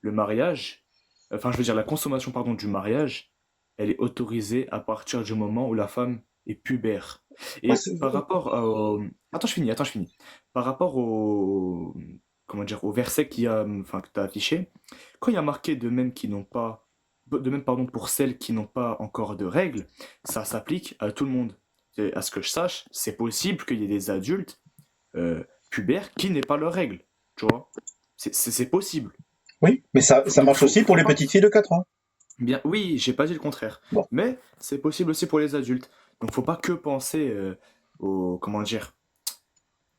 le mariage, enfin, je veux dire, la consommation, pardon, du mariage, elle est autorisée à partir du moment où la femme est pubère. Ouais, Et par rapport au... attends, je finis. Par rapport au... comment dire, au verset enfin, que tu as affiché, quand il y a marqué de même qui n'ont pas... De même, pardon, pour celles qui n'ont pas encore de règles, ça s'applique à tout le monde. À ce que je sache, c'est possible qu'il y ait des adultes pubères qui n'aient pas leurs règles. Tu vois? C'est possible. oui, mais ça Donc, marche aussi pour faut les pas. petites filles de 4 ans. Bien, oui, j'ai pas dit le contraire. Bon. Mais c'est possible aussi pour les adultes. Donc, faut pas que penser au. Comment dire?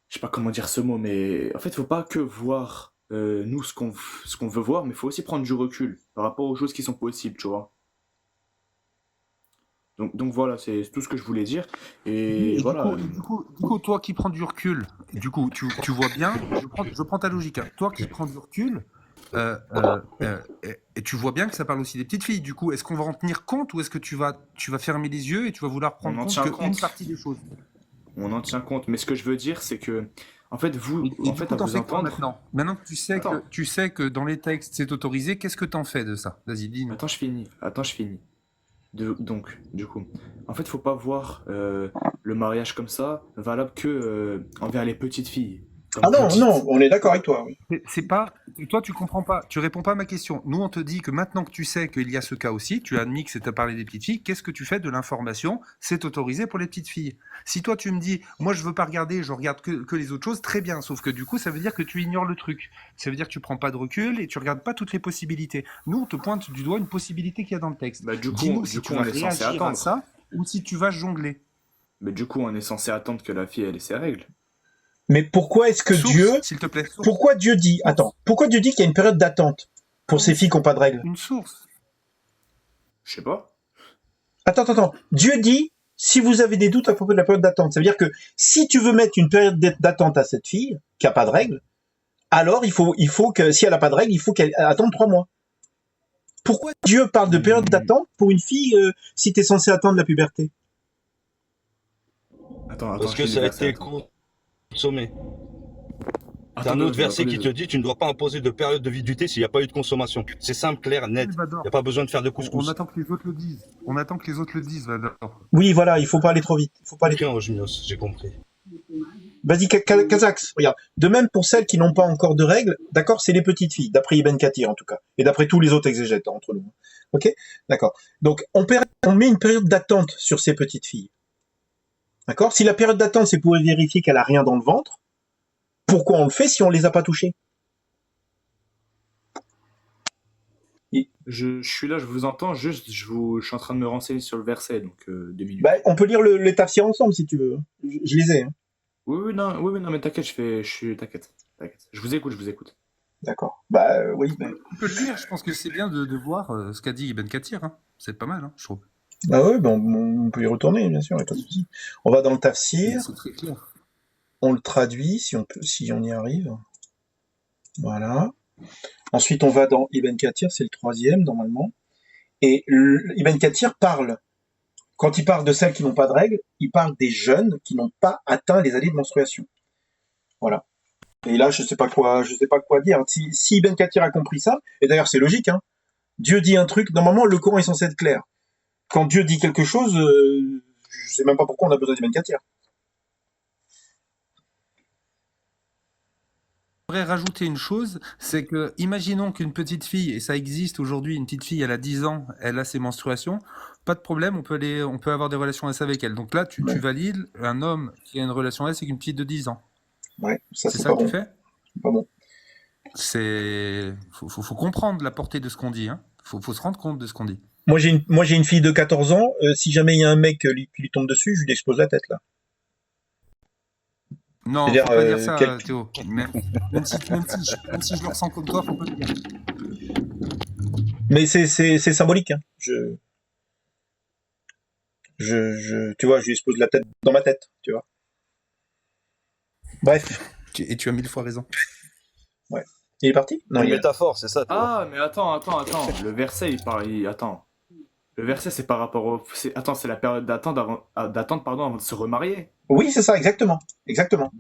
Je sais pas comment dire ce mot, mais en fait, faut pas que voir nous ce qu'on veut voir, mais faut aussi prendre du recul par rapport aux choses qui sont possibles, tu vois. Donc voilà, c'est tout ce que je voulais dire. Et Et du voilà. coup, toi qui prends du recul, du coup, tu vois bien, je prends ta logique, hein. Toi qui prends du recul, et tu vois bien que ça parle aussi des petites filles. Du coup, est-ce qu'on va en tenir compte ou est-ce que tu vas fermer les yeux et tu vas vouloir On prendre en compte tient qu'une compte. partie des choses? On en tient compte. Mais ce que je veux dire, c'est que, en fait, Et en du fait, coup, à t'en vous fais quoi entendre. maintenant? Maintenant que Attends, tu sais que dans les textes c'est autorisé, qu'est-ce que t'en fais de ça? Vas-y, dis-nous. attends, je finis. Attends, je finis. Donc, du coup, en fait, faut pas voir le mariage comme ça valable que envers les petites filles, Ah comme vous non, non, dites. on est d'accord avec toi. Oui. C'est pas. Toi, tu comprends pas. Tu réponds pas à ma question. Nous, on te dit que maintenant que tu sais qu'il y a ce cas aussi, tu as admis que c'était parlé des petites filles. Qu'est-ce que tu fais de l'information? C'est autorisé pour les petites filles. Si toi, tu me dis, moi, je veux pas regarder, je regarde que les autres choses, très bien. Sauf que du coup, ça veut dire que tu ignores le truc. Ça veut dire que tu prends pas de recul et tu regardes pas toutes les possibilités. Nous, on te pointe du doigt une possibilité qu'il y a dans le texte. Bah, Dis-nous du si coup, tu vas on est censé réagir à attendre. ça ou si tu vas jongler. Mais du coup, on est censé attendre que la fille elle ait ses règles. Mais pourquoi est-ce que Source, Dieu, s'il te plaît, source. pourquoi Dieu dit, attends, Source. pourquoi Dieu dit qu'il y a une période d'attente pour ces filles qui n'ont pas de règles? Une source. Je sais pas. Attends. Dieu dit, si vous avez des doutes à propos de la période d'attente, ça veut dire que si tu veux mettre une période d'attente à cette fille qui a pas de règles, alors il faut que, si elle a pas de règles, il faut qu'elle attende 3 mois. Pourquoi Dieu parle de période Hmm, d'attente pour une fille si tu es censé attendre la puberté? attends, Parce je que lis le ça a verset, été attends. consommé. T'as un Attendez, autre attendez, verset attendez. qui te dit tu ne dois pas imposer de période de validité s'il n'y a pas eu de consommation. C'est simple, clair, net. Il n'y a pas besoin de faire de On couscous. attend que les autres le disent. On attend que les autres le disent, Vador. Oui, voilà, il faut pas aller trop vite. Il faut pas aller Ok, trop... Ojmios, j'ai compris. Vas-y, Kazax, regarde. De même pour celles qui n'ont pas encore de règles, d'accord, c'est les petites filles, d'après Ibn Kathir en tout cas, et d'après tous les autres exégètes entre nous. Ok, d'accord. Donc on met une période d'attente sur ces petites filles. D'accord. Si la période d'attente c'est pour vérifier qu'elle a rien dans le ventre, pourquoi on le fait si on les a pas touchées? Je suis là, je vous entends, juste, je suis en train de me renseigner sur le verset, donc 2 minutes. Bah, on peut lire les tafsirs ensemble si tu veux. Je les ai. Hein. Oui, non, mais t'inquiète, t'inquiète, t'inquiète. Je vous écoute. D'accord. Bah oui. Bah, Tu peux le lire, je pense que c'est bien de voir ce qu'a dit Ibn Kathir. Hein. C'est pas mal, hein, je trouve. bah ouais, bah on peut y retourner bien sûr, y a pas de souci. On va dans le tafsir, C'est très clair. on le traduit si on peut, si on y arrive. Voilà. Ensuite, on va dans Ibn Kathir, c'est le troisième normalement. Et Ibn Kathir parle, quand il parle de celles qui n'ont pas de règles, il parle des jeunes qui n'ont pas atteint les années de menstruation. Voilà. Et là, je sais pas quoi dire. Si Ibn Kathir a compris ça, et d'ailleurs c'est logique, hein, Dieu dit un truc, normalement le Coran est censé être clair. Quand Dieu dit quelque chose, je sais même pas pourquoi on a besoin d'Ibn Kathir. Je voudrais rajouter une chose, c'est que, imaginons qu'une petite fille, et ça existe aujourd'hui, une petite fille, elle a 10 ans, elle a ses menstruations, pas de problème, on peut avoir des relations S avec elle. Donc là, tu Ouais, valides un homme qui a une relation S avec une petite de 10 ans. ouais, ça C'est c'est ça pas que tu bon, fais? c'est pas bon. Faut comprendre la portée de ce qu'on dit, hein. Faut se rendre compte de ce qu'on dit. Moi j'ai une fille de 14 ans, si jamais il y a un mec qui lui tombe dessus, je lui explose la tête là. Non, C'est-à-dire, faut pas dire ça, Théo. Même si je le ressens comme toi, faut pas le dire. mais c'est symbolique. Hein. Tu vois, je lui expose la tête dans ma tête, tu vois. Bref, Et tu as 1000 fois raison. ouais. Il est parti? Non, C'est une il est là. métaphore, c'est ça, tu vois. Ah, mais attends. Le verset, il parle. Attends. Le verset, c'est par rapport au. Attends, c'est la période d'attente pardon, avant de se remarier. Oui, c'est ça, exactement. Exactement.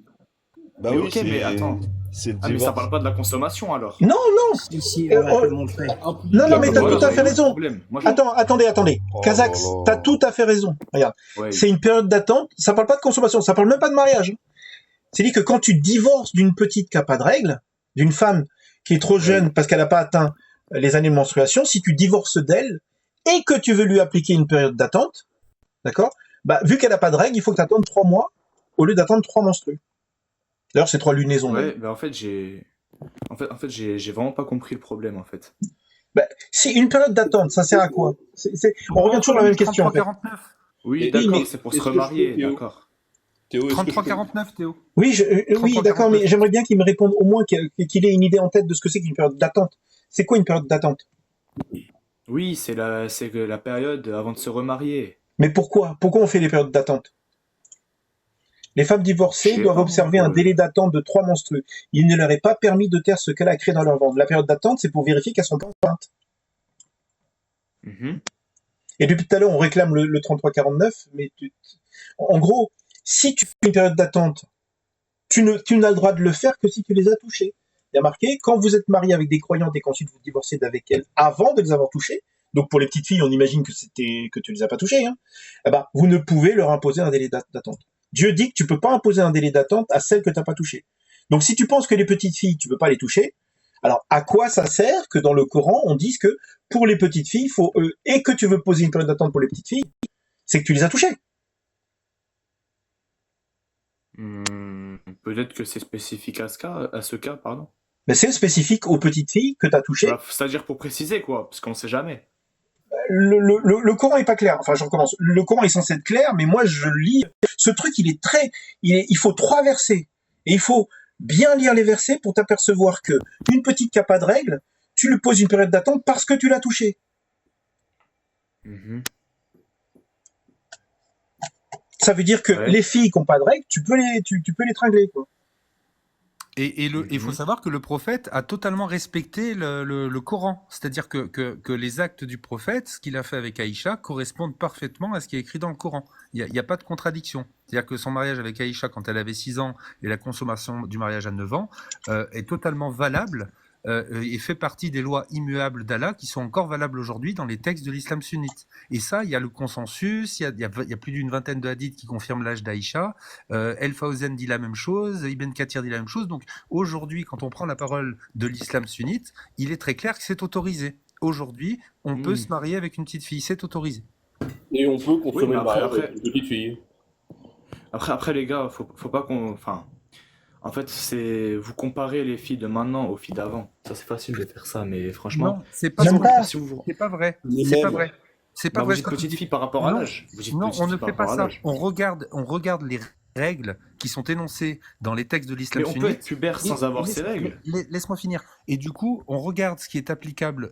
Bah Mais oui, ok, mais attends. c'est le Ah, mais ça divorce. parle pas de la consommation alors. Non, non, Si, euh, on va te oh, le montrer. non, non, Ah mais bah t'as tout voilà, à bah il fait est où le raison. problème? Moi, Attends, attendez. Oh là Kazax, t'as tout là. à fait raison. Regarde, ouais. c'est une période d'attente. Ça parle pas de consommation, ça parle même pas de mariage. C'est dit que quand tu divorces d'une petite qui a pas de règles, d'une femme qui est trop jeune Ouais. parce qu'elle n'a pas atteint les années de menstruation, si tu divorces d'elle et que tu veux lui appliquer une période d'attente, d'accord? Bah, vu qu'elle n'a pas de règles, il faut que tu attendes 3 mois au lieu d'attendre 3 menstrues. D'ailleurs, c'est 3 lunaisons, d'ailleurs. Ouais, bah en fait, j'ai vraiment pas compris le problème en fait. Bah, si une période d'attente, ça sert à quoi? On revient toujours à la même question, en fait. 33-49. Oui, Oui, d'accord, mais c'est pour se est-ce que je peux, remarier, Théo? d'accord. Théo, est-ce que je peux... 33-49, Théo. oui, oui, d'accord, 33-49. mais j'aimerais bien qu'il me réponde au moins qu'il ait une idée en tête de ce que c'est qu'une période d'attente. C'est quoi une période d'attente? Oui, c'est que la période avant de se remarier. Mais pourquoi? Pourquoi on fait les périodes d'attente? Les femmes Je divorcées sais doivent pas, moi, observer un délai d'attente de 3 menstrues. Il ne leur est pas permis de taire ce qu'elle a créé dans leur ventre. La période d'attente, c'est pour vérifier qu'elles sont pas enceintes. Mhm. Et depuis tout à l'heure, on réclame le 33-49, mais en gros, si tu fais une période d'attente, tu n'as le droit de le faire que si tu les as touchées. Il y a marqué, quand vous êtes marié avec des croyantes et qu'ensuite vous divorcez d'avec elles avant de les avoir touchées, donc pour les petites filles, on imagine que tu les as pas touchées, hein, eh ben, vous ne pouvez leur imposer un délai d'attente. Dieu dit que tu peux pas imposer un délai d'attente à celles que tu n'as pas touchées. Donc si tu penses que les petites filles, tu peux pas les toucher, alors à quoi ça sert que dans le Coran, on dise que pour les petites filles, et que tu veux poser une période d'attente pour les petites filles, c'est que tu les as touchées. Peut-être que c'est spécifique à ce cas, pardon. Mais c'est spécifique aux petites filles que tu as touchées. Bah, c'est-à-dire pour préciser quoi, parce qu'on sait jamais. Le Coran est pas clair. Enfin, je recommence. Le Coran est censé être clair, mais moi, je lis. Ce truc, il faut 3 versets. Et il faut bien lire les versets pour t'apercevoir que une petite qui a pas de règles, tu lui poses une période d'attente parce que tu l'as touchée. Mhm. Ça veut dire que Ouais. les filles qui n'ont pas de règles, tu peux les tringler, quoi. Et il faut Mhm. savoir que le prophète a totalement respecté le Coran. C'est-à-dire que les actes du prophète, ce qu'il a fait avec Aïcha, correspondent parfaitement à ce qui est écrit dans le Coran. Il n'y a pas de contradiction. C'est-à-dire que son mariage avec Aïcha quand elle avait 6 ans et la consommation du mariage à 9 ans est totalement valable et fait partie des lois immuables d'Allah qui sont encore valables aujourd'hui dans les textes de l'islam sunnite. Et ça, il y a le consensus, il y a plus d'une vingtaine de hadiths qui confirment l'âge d'Aïcha. El Fawzen dit la même chose, Ibn Kathir dit la même chose. Donc aujourd'hui, quand on prend la parole de l'islam sunnite, il est très clair que c'est autorisé. Aujourd'hui, on peut se marier avec une petite fille, c'est autorisé. Et on peut consommer Oui, mais le mariage après- avec une petite fille. Après les gars, faut pas qu'on. Enfin, en fait, vous comparez les filles de maintenant aux filles d'avant. Ça, c'est facile de faire ça, mais franchement. Non, c'est pas J'aime vrai. pas. Si vous, C'est pas vrai. Les C'est pas mêmes. vrai. C'est pas bah, vrai. vous dites ce que tu petite dis. fille par rapport à Non. l'âge. Vous dites Non, petite on ne fille par fait pas rapport à ça. l'âge. On regarde les règles qui sont énoncées dans les textes de l'islam Mais on peut sunnite. être pubère sans avoir ces règles. Laisse-moi finir. Et du coup, on regarde ce qui est applicable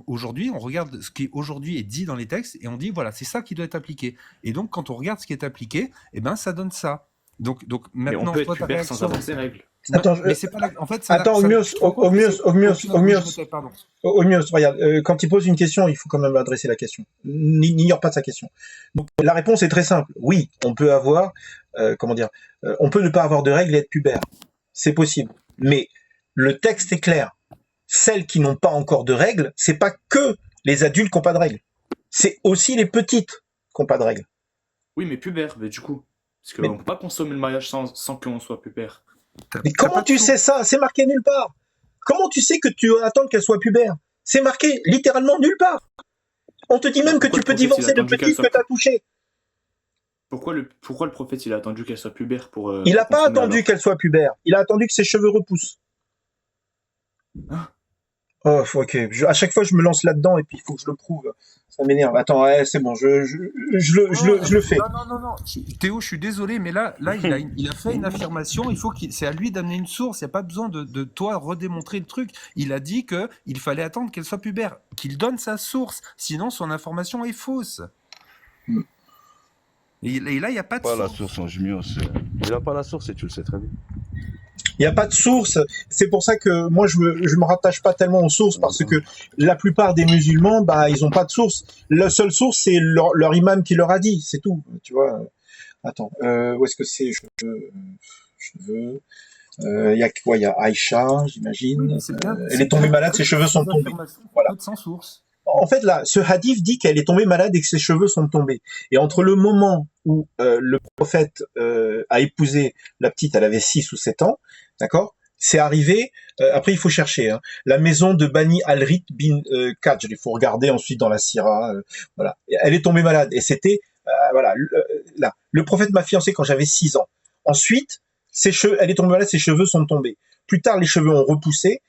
aujourd'hui, on regarde ce qui aujourd'hui est dit dans les textes, et on dit, voilà, c'est ça qui doit être appliqué. Et donc, quand on regarde ce qui est appliqué, eh ben, ça donne ça. Donc Mais maintenant, on peut toi, être ta pubère réaction... sans avoir ces règles. Non, Attends, mais c'est pas la... En fait, ça attends, ça- Ogmios, tu te rends compte que c'est aucune Ogmios, ambiguïté, pardon. Ogmios, regarde, quand il pose une question, il faut quand même adresser la question. N'ignore pas sa question. Donc, la réponse est très simple. Oui, on peut avoir, on peut ne pas avoir de règles et être pubère. C'est possible. Mais le texte est clair. Celles qui n'ont pas encore de règles, c'est pas que les adultes qui n'ont pas de règles. C'est aussi les petites qui n'ont pas de règles. Oui, mais pubère, mais du coup. Parce Mais- qu'on peut pas consommer le mariage sans qu'on soit pubère. Mais T'as comment pas de tu sou- sais ça? C'est marqué nulle part. Comment tu sais que tu attends qu'elle soit pubère? C'est marqué littéralement nulle part. On te dit même que Pourquoi tu peux le prophète, il a divorcer de attendu qu'elle petites soit que tu as touchées. Pourquoi le prophète, il a attendu qu'elle soit pubère pour. Il n'a pour pas consommer attendu alors qu'elle soit pubère. Il a attendu que ses cheveux repoussent. Hein? Oh, ok. À chaque fois, je me lance là-dedans et puis il faut que je le prouve. Ça m'énerve. Attends, ouais, c'est bon, je le fais. Non. Théo, je suis désolé, mais là il a fait une affirmation. C'est à lui d'amener une source. Il n'y a pas besoin de toi redémontrer le truc. Il a dit que il fallait attendre qu'elle soit pubère, qu'il donne sa source. Sinon, son information est fausse. Et là, il n'y a pas de Pas la source. source en jumeau, il a pas la source et tu le sais très bien. Il n'y a pas de source. C'est pour ça que moi, je me rattache pas tellement aux sources parce que la plupart des musulmans, bah, ils ont pas de source. La seule source, c'est leur imam qui leur a dit. C'est tout. Tu vois. Attends. Où est-ce que c'est? Je veux. Il y a quoi? Il y a Aïcha, Oui, j'imagine. mais c'est bien, Elle c'est est tombée bien malade, que ses cheveux sont ces tombés. affirmations Voilà. toutes sans source. En fait, là, ce hadith dit qu'elle est tombée malade et que ses cheveux sont tombés. Et entre le moment où le prophète a épousé la petite, elle avait 6 ou 7 ans, d'accord? C'est arrivé, après il faut chercher, hein, la maison de Bani al-Rit bin Kaj, il faut regarder ensuite dans la Sira, voilà. Elle est tombée malade et c'était, voilà, là, le prophète m'a fiancé quand j'avais 6 ans. Ensuite, elle est tombée malade, ses cheveux sont tombés. Plus tard, les cheveux ont repoussé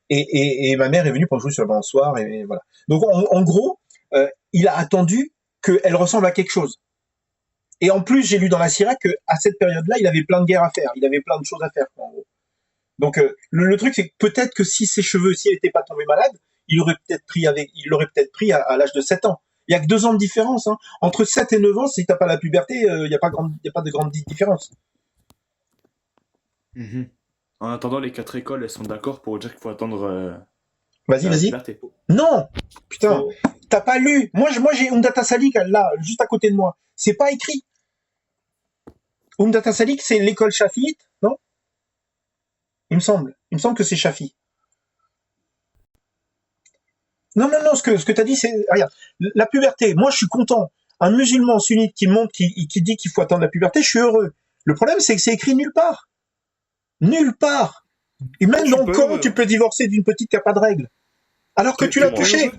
et ma mère est venue pour jouer sur le balançoire et voilà. Donc en gros, il a attendu qu'elle ressemble à quelque chose. Et en plus, j'ai lu dans la Sira que à cette période-là, il avait plein de guerres à faire, il avait plein de choses à faire, quoi, en gros. Donc le truc, c'est que peut-être que si ses cheveux, s'il n'était pas tombé malade, il l'aurait peut-être pris à l'âge de 7 ans. Il y a que 2 ans de différence, hein. Entre 7 et 9 ans, si t'as pas la puberté, il n'y a pas de grande différence. Mhm. En attendant, les 4 écoles, elles sont d'accord pour dire qu'il faut attendre Vas-y, la vas-y. puberté. Non, putain, t'as pas lu. Moi j'ai Umdata Salik là, juste à côté de moi. C'est pas écrit. Umdata Salik, c'est l'école Shafiite, non? Il me semble que c'est Shafi. Non, ce que t'as dit, c'est, regarde, la puberté. Moi, je suis content. Un musulman sunnite qui monte, qui dit qu'il faut attendre la puberté, je suis heureux. Le problème, c'est que c'est écrit nulle part. Nulle part. Et même dans le Coran, tu peux divorcer d'une petite qui a pas de règles. Alors que tu l'as touché.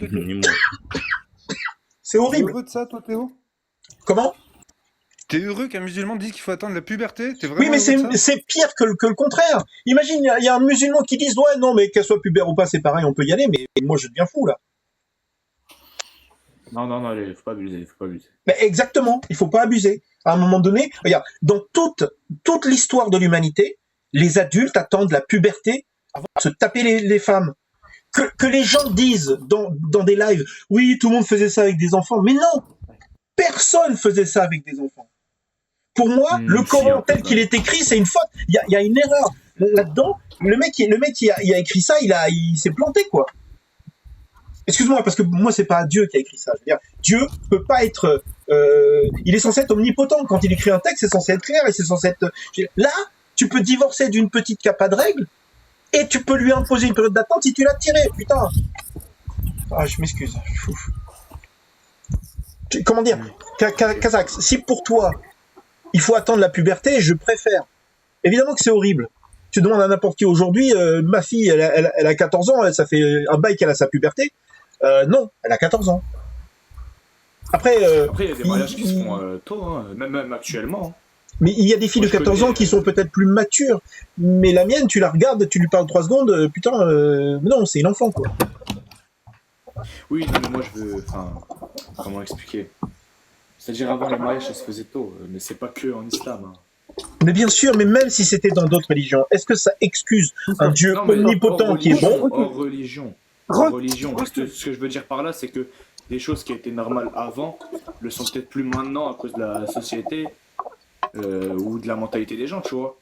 C'est T'es horrible. heureux de ça, toi, Théo? Comment? T'es heureux qu'un musulman dise qu'il faut attendre la puberté? T'es Oui, vraiment mais heureux de ça? c'est pire que le contraire. Imagine, il y a un musulman qui dit, ouais, non, mais qu'elle soit pubère ou pas, c'est pareil, on peut y aller, mais moi, je deviens fou, là. Non, allez, faut pas abuser. Mais exactement, il faut pas abuser. À un moment donné, regarde, dans toute l'histoire de l'humanité, les adultes attendent la puberté avant de se taper les femmes. Que les gens disent dans des lives, oui, tout le monde faisait ça avec des enfants, mais non, personne faisait ça avec des enfants. Pour moi, le Coran tel qu'il est écrit, c'est une faute. Il y a une erreur là-dedans. Le mec qui a écrit ça, il s'est planté, quoi. Excuse-moi, parce que moi, c'est pas Dieu qui a écrit ça. Je veux dire, Dieu peut pas être. Il est censé être omnipotent. Quand il écrit un texte, c'est censé être clair et c'est censé être. Là, tu peux divorcer d'une petite qui a pas de règles et tu peux lui imposer une période d'attente si tu l'as tiré. Putain. Ah, je m'excuse. Comment dire, Kazakh, si pour toi il faut attendre la puberté, je préfère. Évidemment que c'est horrible. Tu demandes à n'importe qui aujourd'hui, ma fille, elle a 14 ans, ça fait un bail qu'elle a sa puberté. Non, elle a 14 ans. Après, il y a des mariages qui se font tôt, hein, même actuellement. Hein. Mais il y a des filles de 14 ans qui sont peut-être plus matures. Mais la mienne, tu la regardes, tu lui parles 3 secondes, putain, non, c'est une enfant, quoi. Oui, non, mais moi je veux. Enfin, comment expliquer? C'est-à-dire avant les mariages, ça se faisait tôt, mais c'est pas que en islam. Hein. Mais bien sûr, mais même si c'était dans d'autres religions, est-ce que ça excuse un Dieu omnipotent qui est bon? Hors religion. Ce que je veux dire par là, c'est que des choses qui étaient normales avant le sont peut-être plus maintenant à cause de la société ou de la mentalité des gens, tu vois.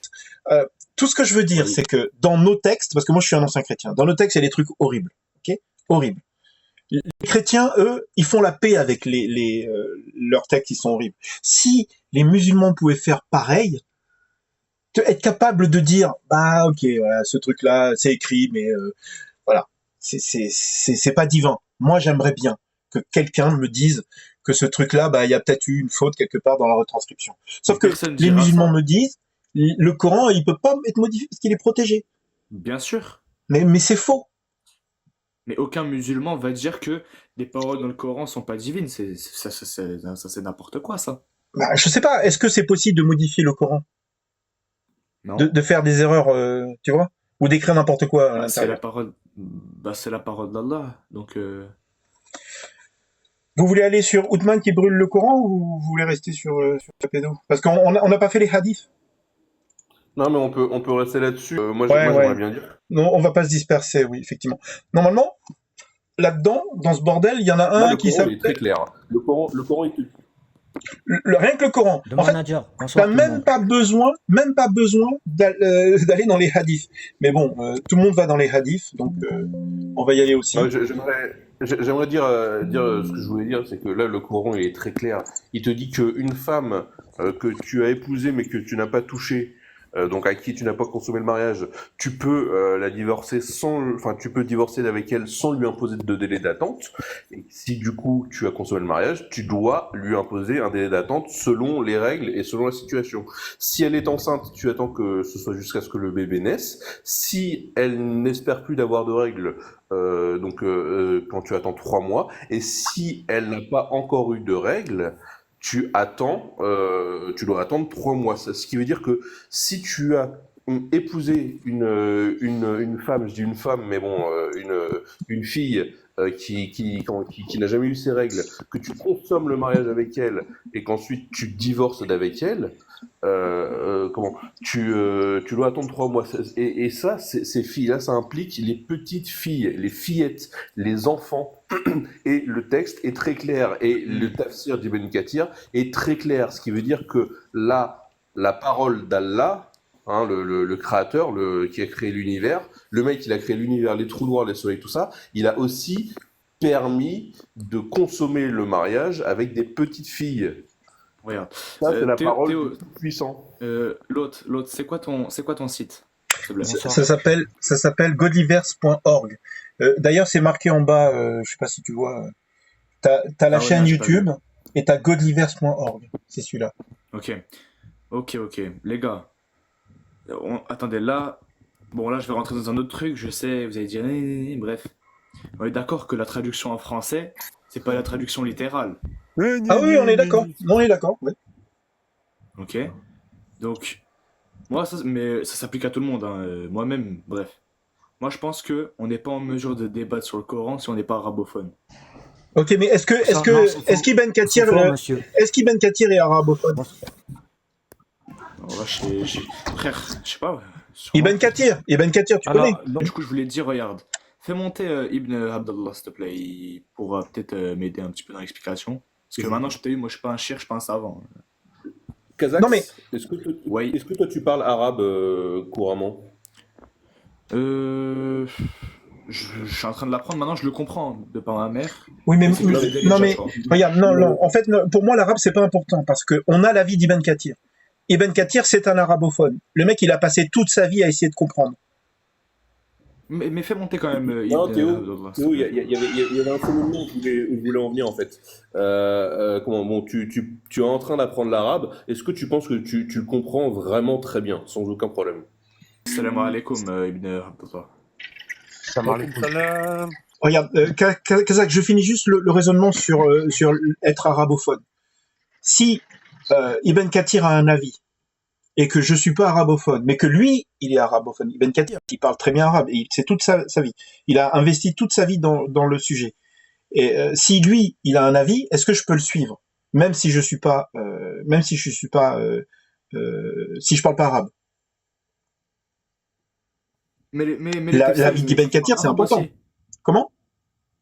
Tout ce que je veux dire, c'est que dans nos textes, parce que moi je suis un ancien chrétien, dans nos textes, il y a des trucs horribles. Ok, horribles. Les chrétiens, eux, ils font la paix avec leurs textes, ils sont horribles. Si les musulmans pouvaient faire pareil, être capable de dire, bah ok, voilà, ce truc-là, c'est écrit, mais voilà, c'est pas divin. Moi, j'aimerais bien que quelqu'un me dise que ce truc-là, bah il y a peut-être eu une faute quelque part dans la retranscription. Sauf que les musulmans me disent, le Coran, il peut pas être modifié parce qu'il est protégé. Bien sûr. Mais c'est faux. Mais aucun musulman va dire que les paroles dans le Coran sont pas divines. C'est n'importe quoi, ça. Bah, je sais pas. Est-ce que c'est possible de modifier le Coran? Non. De faire des erreurs, tu vois? Ou d'écrire n'importe quoi à l'intérieur. C'est la parole d'Allah. Donc. Vous voulez aller sur Othman qui brûle le Coran ou vous voulez rester sur Pédo? Parce qu'on n'a pas fait les hadiths. Non, mais on peut rester là-dessus. Moi, j'aimerais bien dire. Non, on va pas se disperser, oui, effectivement. Normalement, là-dedans, dans ce bordel, il y en a un qui s'appelle... Le Coran est très clair. Le Coran est... Rien que le Coran. En fait, t'as même pas besoin d'aller dans les hadiths. Mais bon, tout le monde va dans les hadiths, donc on va y aller aussi. J'aimerais dire ce que je voulais dire, c'est que là, le Coran, il est très clair. Il te dit qu'une femme que tu as épousée mais que tu n'as pas touchée, donc à qui tu n'as pas consommé le mariage, tu peux la divorcer tu peux divorcer avec elle sans lui imposer de délai d'attente. Et si du coup tu as consommé le mariage, tu dois lui imposer un délai d'attente selon les règles et selon la situation. Si elle est enceinte, tu attends que ce soit jusqu'à ce que le bébé naisse. Si elle n'espère plus d'avoir de règles, quand tu attends 3 mois, et si elle n'a pas encore eu de règles, tu dois attendre 3 mois. Ce qui veut dire que si tu as épousé une femme, je dis une femme, mais bon, une fille qui n'a jamais eu ses règles, que tu consommes le mariage avec elle et qu'ensuite tu divorces d'avec elle, tu dois attendre 3 mois. Et ça, ces filles-là, ça implique les petites filles, les fillettes, les enfants. Et le texte est très clair. Et le tafsir d'Ibn Kathir est très clair. Ce qui veut dire que là, la parole d'Allah, hein, le créateur, qui a créé l'univers, le mec, il a créé l'univers, les trous noirs, les soleils, tout ça, il a aussi permis de consommer le mariage avec des petites filles. Regarde. Ça, c'est la Théo, parole Théo, du Tout-Puissant. l'autre, c'est quoi ton site, s'il te plaît? Ça s'appelle godlyverse.org. D'ailleurs, c'est marqué en bas, je sais pas si tu vois, t'as la Ah ouais, chaîne non, j'ai pas vu. YouTube et t'as godlyverse.org. C'est celui-là. Ok, ok. Les gars, attendez, là, bon, là, je vais rentrer dans un autre truc. Je sais, vous allez dire, bref. On est d'accord que la traduction en français, c'est pas la traduction littérale. Ah oui, on est d'accord. On est d'accord, oui. Ok? Donc, moi, mais ça s'applique à tout le monde, hein, moi-même, bref. Moi, je pense que on n'est pas en mesure de débattre sur le Coran si on n'est pas arabophone. Ok, mais est-ce qu'Ibn Kathir, C'est faux, monsieur. est-ce qu'Ibn Kathir est arabophone? Alors là, frère, je sais pas. Ibn Kathir, tu connais? Du coup, je voulais te dire, regarde, fais monter Ibn Abdallah, s'il te plaît. Il pourra peut-être m'aider un petit peu dans l'explication. Parce que maintenant, je t'ai eu, moi, je suis pas un shir, je suis pas un savant. Kazax, Non mais Oui. est-ce que toi tu parles arabe couramment? Je suis en train de l'apprendre maintenant, je le comprends de par ma mère. oui, mais C'est que je l'ai non déjà, mais tu vois. regarde, non. En fait, pour moi, l'arabe c'est pas important parce que on a l'avis d'Ibn Kathir. Ibn Kathir, c'est un arabophone. Le mec, il a passé toute sa vie à essayer de comprendre. Mais fais monter quand même Non, Ibn Théo, Abdallah, s'il Théo, te il y, plaît. y avait un cheminement où je voulais en venir en fait. Bon, tu es en train d'apprendre l'arabe. Est-ce que tu penses que tu le comprends vraiment très bien, sans aucun problème? Salam alaikum, Ibn Abdallah. Ça m'arrive. Regarde, Kazak, je finis juste le raisonnement sur être arabophone. Si Ibn Kathir a un avis et que je suis pas arabophone, mais que lui, il est arabophone, Ibn Kathir, il parle très bien arabe, et c'est toute sa vie. Il a investi toute sa vie dans le sujet. Et si lui, il a un avis, est-ce que je peux le suivre, même si je suis pas, si je parle pas arabe? Mais les tafsirs, L'avis ils ont été d'Ibn écrits en Kathir, c'est arabe important. aussi. Comment?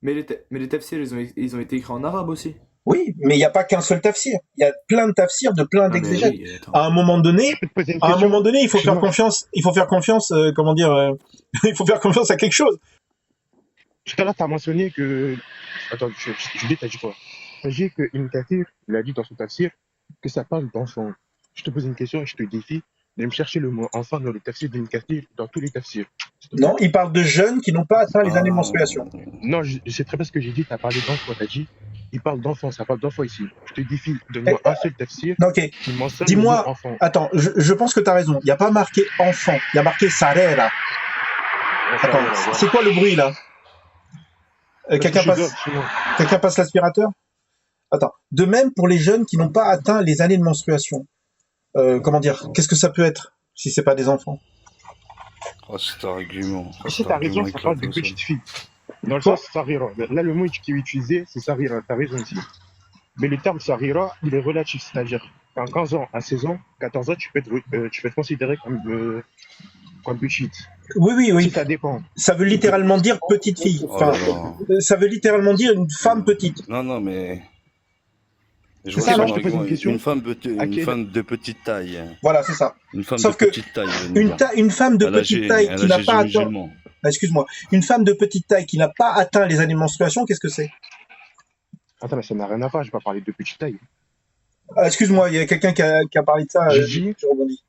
Mais les tafsirs, ils ont été écrits en arabe aussi. Oui, mais il n'y a pas qu'un seul tafsir. Il y a plein de tafsirs de plein Ah, mais d'exégètes. oui, attends. À un moment donné, Je peux te poser une question. il faut faire Excuse-moi. confiance. Il faut faire confiance. Comment dire il faut faire confiance à quelque chose. Tout à l'heure, tu as mentionné que. Attends, je dis, t'as dit quoi? T'as dit que Ibn Kathir, il a dit dans son tafsir que ça parle d'enfant. Je te pose une question et je te défie de me chercher le mot enfant dans le tafsir d'Ibn Kathir, dans tous les tafsirs. S'il te plaît. Non, il parle de jeunes qui n'ont pas atteint les années de menstruation. Non, je sais très bien ce que j'ai dit. Tu as parlé d'enfant. Tu as dit, il parle d'enfant, ça parle d'enfant ici. Je te défie, donne-moi un seul tafsir Ok. qui mentionne le mot Dis-moi. enfant. Attends, je pense que tu as raison. Il n'y a pas marqué enfant. Il y a marqué sarera. Attends, c'est quoi le bruit là? Quelqu'un passe l'aspirateur? Attends. De même pour les jeunes qui n'ont pas atteint les années de menstruation. Comment dire? Qu'est-ce que ça peut être si c'est pas des enfants? Oh, c'est un argument. Si t'as raison, ça parle de petites filles. Dans le sens sarira. Là, le mot qui est utilisé, c'est sarira. T'as raison ici. Mais le terme sarira, il est relatif. C'est-à-dire, qu'en 15 ans à 16 ans, 14 ans, tu peux être considéré comme petite. Oui. Si ça dépend. Ça veut littéralement dire petite fille. Enfin, ça veut littéralement dire une femme petite. Non, mais. C'est ça, non, je te pose une question. Une femme de petite taille. Voilà, c'est ça. Une femme Sauf de petite taille. Une femme de petite taille qui n'a pas atteint. Excuse-moi. Une femme de petite taille qui n'a pas atteint les années de menstruation, qu'est-ce que c'est? Attends, mais ça n'a rien à voir. Je vais pas parler de petite taille. Excuse-moi, il y a quelqu'un qui a parlé de ça. J'ai dit. Je rebondis.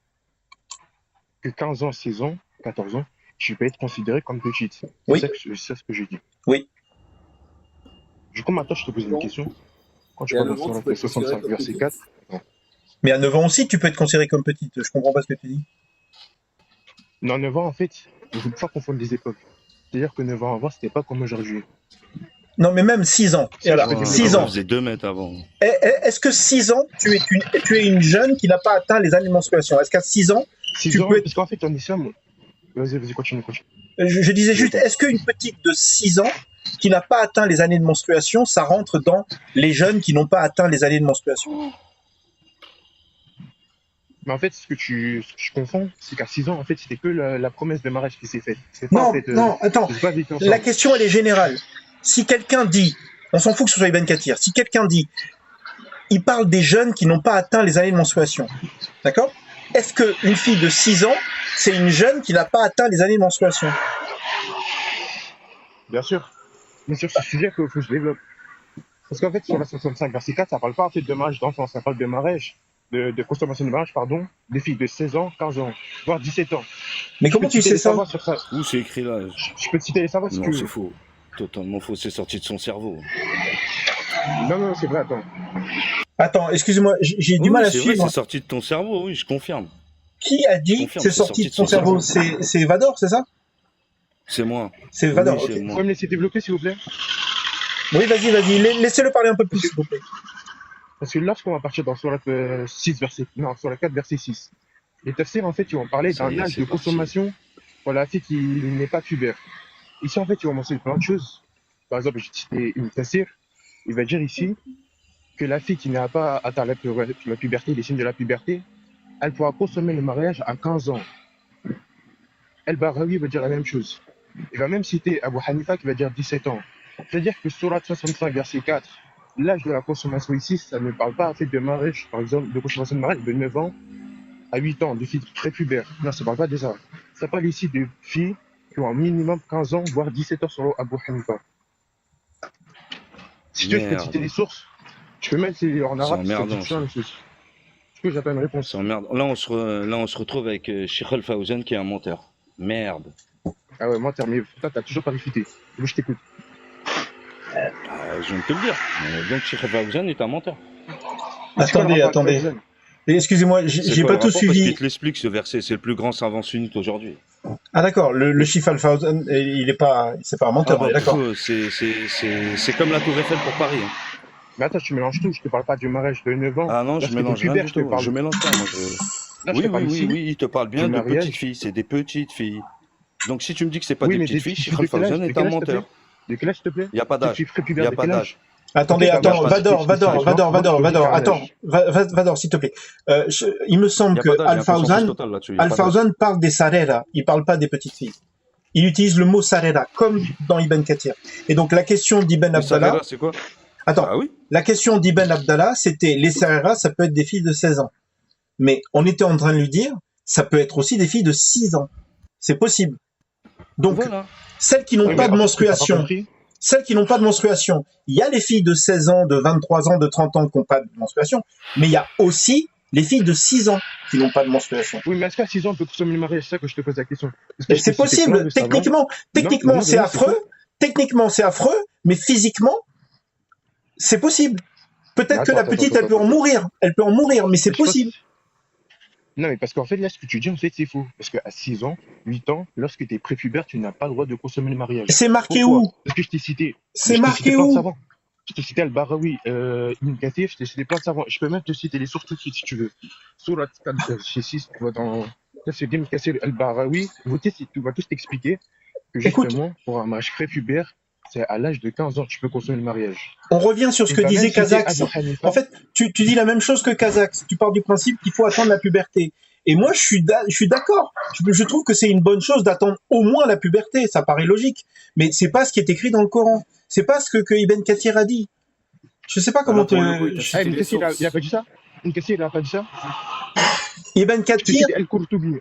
que 15 ans, 16 ans, 14 ans, tu peux être considérée comme petite. Oui. C'est ce que j'ai dit. Oui. Du coup, maintenant, je te pose une question. Quand tu Et à parles 9 dans ans, tu Sourate peux être considéré 65, comme verset petite. 4, attends. Mais à 9 ans aussi, tu peux être considéré comme petite. Je comprends pas ce que tu dis. Non, 9 ans, en fait, il ne faut pas confondre les époques. C'est-à-dire que 9 ans avant, c'était pas comme aujourd'hui. Non, mais même 6 ans. Si, je Voilà, peux Ouais, 6 avant, ans. il faisait 2 mètres avant. Est-ce que 6 ans, tu es une jeune qui n'a pas atteint les années de menstruation? Est-ce qu'à 6 ans, 6 tu ans, peux être... parce qu'en fait, en islam, vas-y, continue. Je disais juste, est-ce qu'une petite de 6 ans qui n'a pas atteint les années de menstruation, ça rentre dans les jeunes qui n'ont pas atteint les années de menstruation? Mais en fait, ce que tu confonds, c'est qu'à 6 ans, en fait, c'était que la promesse de mariage qui s'est faite. C'est pas, en Non, fait, non, attends. c'est pas vécu La ensemble. question, elle est générale. Si quelqu'un dit, on s'en fout que ce soit Ibn Kathir, si quelqu'un dit, il parle des jeunes qui n'ont pas atteint les années de menstruation, d'accord? Est-ce qu'une fille de 6 ans, c'est une jeune qui n'a pas atteint les années de menstruation? Bien sûr. Mais sur ce sujet, il faut que je développe. Parce qu'en fait, sur la 65, verset 4, ça parle pas en fait de mariage d'enfants, ça parle de mariage, de consommation de mariage, pardon, des filles de 16 ans, 15 ans, voire 17 ans. Mais Je comment peux te tu citer sais les ça? savoirs sur ça. Où c'est écrit là? Je peux te citer les savoirs si tu Non, veux. c'est faux. Totalement faux. C'est sorti de son cerveau. Non, c'est vrai, attends. Attends, excusez-moi, j'ai du Oui, mal à c'est vrai, suivre. c'est sorti de ton cerveau. Oui, je confirme. Qui a dit confirme, c'est sorti de son cerveau? C'est Vador, c'est ça? C'est moi. C'est Vador, Oui, ok. c'est Vous moi. pouvez me laisser développer, s'il vous plaît? Oui, vas-y, laissez-le parler un peu plus, s'il vous plaît. Parce que lorsqu'on va partir dans Sourate 6, sur la 4, verset 6, les tafsirs, en fait, ils vont parler Ça y d'un est, âge c'est de parti. consommation pour la fille qui n'est pas pubère. Ici, en fait, ils vont mentionner plein de choses. Par exemple, j'ai cité une tafsir, il va dire ici que la fille qui n'a pas atteint la puberté, les signes de la puberté, elle pourra consommer le mariage à 15 ans. El-Barawi va dire la même chose. Il va même citer Abu Hanifa qui va dire 17 ans. C'est-à-dire que Sourate 65, verset 4, l'âge de la consommation ici, ça ne parle pas en fait de mariage, par exemple, de consommation de mariage de 9 ans à 8 ans, de filles prépubères. Non, ça ne parle pas de ça. Ça parle ici de filles qui ont un minimum 15 ans, voire 17 ans selon Abu Hanifa. Si tu veux, je peux te citer les sources. Je peux même citer en arabe, C'est ça emmerdant, dit toujours la ça. même chose. Est-ce que j'attends une réponse? C'est emmerdant. Là, on se retrouve avec Sheikh Al-Fawzan qui est un menteur. Merde. Ah ouais, moi, mais toi, t'as toujours pas réfuté. Moi, je t'écoute. Je viens de te le dire. Donc Sheikh Al-Fawzan est un menteur. Attendez. Excusez-moi, C'est j'ai quoi pas le tout rapport? Parce suivi. qu'il te l'explique ce verset. C'est le plus grand savant sunnite aujourd'hui. Ah d'accord, le chiffre Alpha, c'est pas un menteur, on est d'accord. C'est comme la Tour Eiffel pour Paris. Hein. Mais attends, tu mélanges tout. Je te parle pas du mariage de 9 ans. Ah non, je mélange rien du tout. Je mélange pas. Moi, Là, oui, il te parle bien du de mariage. petites filles. C'est des petites filles. Donc si tu me dis que c'est pas Oui, des mais petites filles, Sheikh de quel âge, Al-Fawzan est un menteur. De quel âge, s'il te plaît? Il n'y a pas d'âge. Il n'y a pas d'âge. Attendez, Ok, attends, bah, Vador, attends, Vador, s'il te plaît. Il me semble que Al-Fawzan parle des sarera, il parle pas des petites filles. Il utilise le mot sarera, comme dans Ibn Kathir. Et donc la question d'Ibn Abdallah... c'est quoi? Attends, Ah oui. La question d'Ibn Abdallah, c'était les sarera, ça peut être des filles de 16 ans. Mais on était en train de lui dire, ça peut être aussi des filles de 6 ans. C'est possible. Donc, voilà. Celles qui n'ont pas de menstruation, il y a les filles de 16 ans, de 23 ans, de 30 ans qui n'ont pas de menstruation, mais il y a aussi les filles de 6 ans qui n'ont pas de menstruation. Oui, mais est-ce qu'à 6 ans, on peut consommer le mariage? C'est ça que je te pose la question. C'est possible. Techniquement, c'est affreux. Techniquement, c'est affreux, mais physiquement, c'est possible. Peut-être que la petite, elle peut en mourir. Elle peut en mourir, mais c'est possible. Non, mais parce qu'en fait, là, ce que tu dis, en fait, c'est faux. Parce qu'à 6 ans, 8 ans, lorsque tu es prépubère, tu n'as pas le droit de consommer le mariage. C'est marqué où? Parce que je t'ai cité. C'est marqué où? Je t'ai cité Al-Barawi, Ibn Kathir, je t'ai cité plein de savants. Je peux même te citer les sources tout de suite, si tu veux. Sourate 4, chez 6, tu vois, dans Ibn Kathir, Al-Barawi, tu vas tous t'expliquer que justement, pour un mariage prépubère, c'est à l'âge de 15 ans que tu peux consommer le mariage. On revient sur ce que disait Kazax. En fait, tu dis la même chose que Kazax. Tu pars du principe qu'il faut attendre la puberté. Et moi, je suis d'accord. Je trouve que c'est une bonne chose d'attendre au moins la puberté. Ça paraît logique. Mais c'est pas ce qui est écrit dans le Coran. C'est pas ce que Ibn Kathir a dit. Je sais pas comment te... Ibn Kathir, il a pas dit ça? Ibn Kathir, il a pas dit ça? Ibn Kathir... Al-Qurtubi,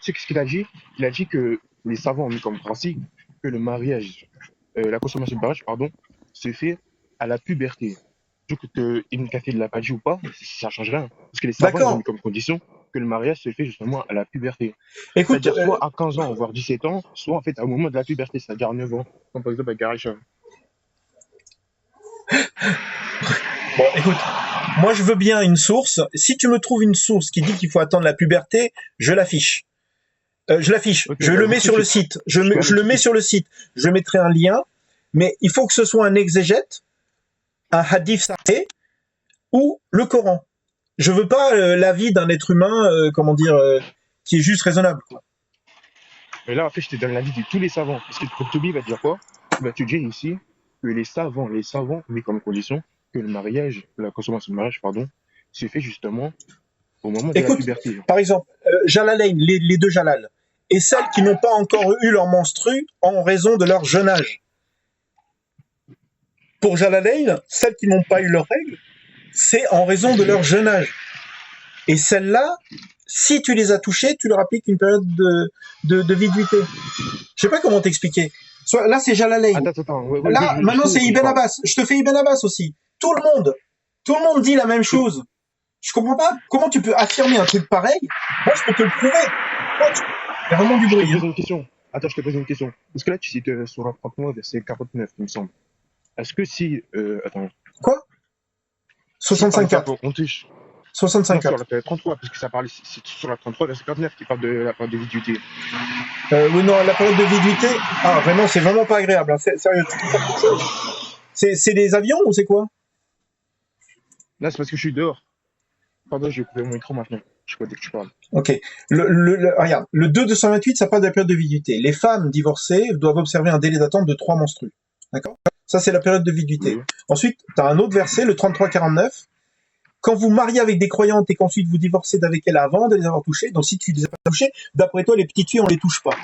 tu sais ce qu'il a dit? Il a dit que les savants ont mis comme principe que le mariage, la consommation de mariage, se fait à la puberté. Donc que Ibn Kathir ne l'a pas dit ou pas, ça change rien. Parce que les savants ont mis comme condition que le mariage se fait justement à la puberté. Écoute, C'est-à-dire soit à 15 ans, voire 17 ans, soit en fait au moment de la puberté, c'est-à-dire à 9 ans, comme par exemple avec Arisha. bon, écoute, moi je veux bien une source. Si tu me trouves une source qui dit qu'il faut attendre la puberté, je l'affiche. Je l'affiche. Ok, Je bah, le du mets coup, sur le c'est- site. je te Je le tout de mets suite. sur le site. Je mettrai un lien. Mais il faut que ce soit un exégète, un hadith sahih ou le Coran. Je veux pas l'avis d'un être humain, qui est juste raisonnable, quoi. Mais là, en fait, je te donne l'avis de tous les savants. Parce que Qurtubi va te dire quoi? Il va te dire ici que les savants mis comme condition que le mariage, la consommation de mariage, pardon, se fait justement au moment de la Écoute, puberté. par exemple, Jalalain, les deux Jalal, et celles qui n'ont pas encore eu leur menstru en raison de leur jeune âge. Pour Jalalain, celles qui n'ont pas eu leurs règles, c'est en raison de leur jeune âge. Et celles-là, si tu les as touchées, tu leur appliques une période de viduité. Je sais pas comment t'expliquer. Là, c'est Jalalain. Attends, ouais, Là, je maintenant, c'est finis, Ibn pardon. Abbas. Je te fais Ibn Abbas aussi. Tout le monde dit la même chose. Je comprends pas. Comment tu peux affirmer un truc pareil? Moi, je peux te le prouver. Il y a vraiment du Je te bruit. pose une question. Attends, je te pose une question. Parce que là, tu cites sur un 39, verset 49, il me semble. Est-ce que si. Attends. Quoi? Si par 65.4. exemple, on touche. Non, 65.4. sur la 33, parce que ça parle, c'est sur la 33, verset 49 qui parle de la période de viduité. Oui, non, la période de viduité. Ah, vraiment, c'est vraiment pas agréable. Hein. Sérieux, tu peux faire quelque chose? C'est des avions ou c'est quoi? Là, c'est parce que je suis dehors. Pardon, je vais couper mon micro maintenant. Je sais pas dès que tu parles. Ok. Regarde, le 2.228, ça parle de la période de viduité. Les femmes divorcées doivent observer un délai d'attente de 3 menstrues. D'accord? Ça, c'est la période de viduité. Oui. Ensuite, tu as un autre verset, le 33-49. Quand vous mariez avec des croyantes et qu'ensuite vous divorcez d'avec elles avant de les avoir touchées, donc si tu les as pas touchées, d'après toi, les petites filles, on les touche pas.